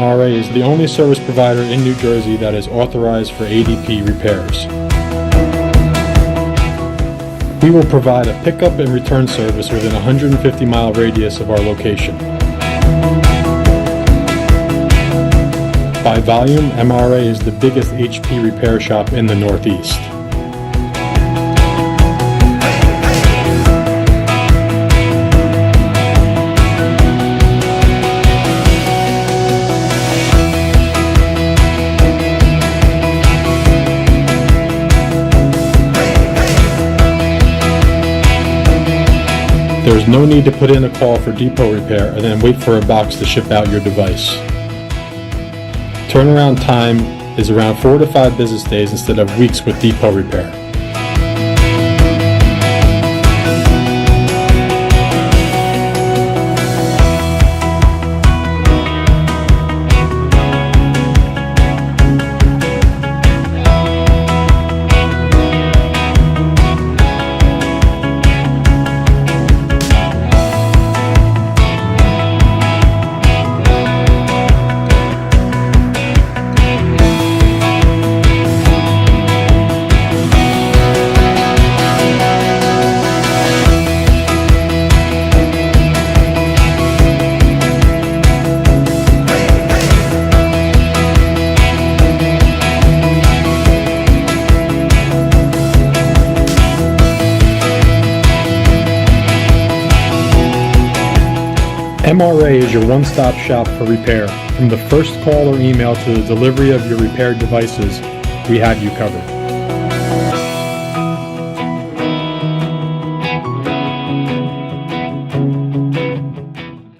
MRA is the only service provider in New Jersey that is authorized for ADP repairs. We will provide a pickup and return service within a 150-mile radius of our location. By volume, MRA is the biggest HP repair shop in the Northeast. There is no need to put in a call for depot repair and then wait for a box to ship out your device. Turnaround time is around 4 to 5 business days instead of weeks with depot repair. MRA is your one-stop shop for repair. From the first call or email to the delivery of your repaired devices, we have you covered.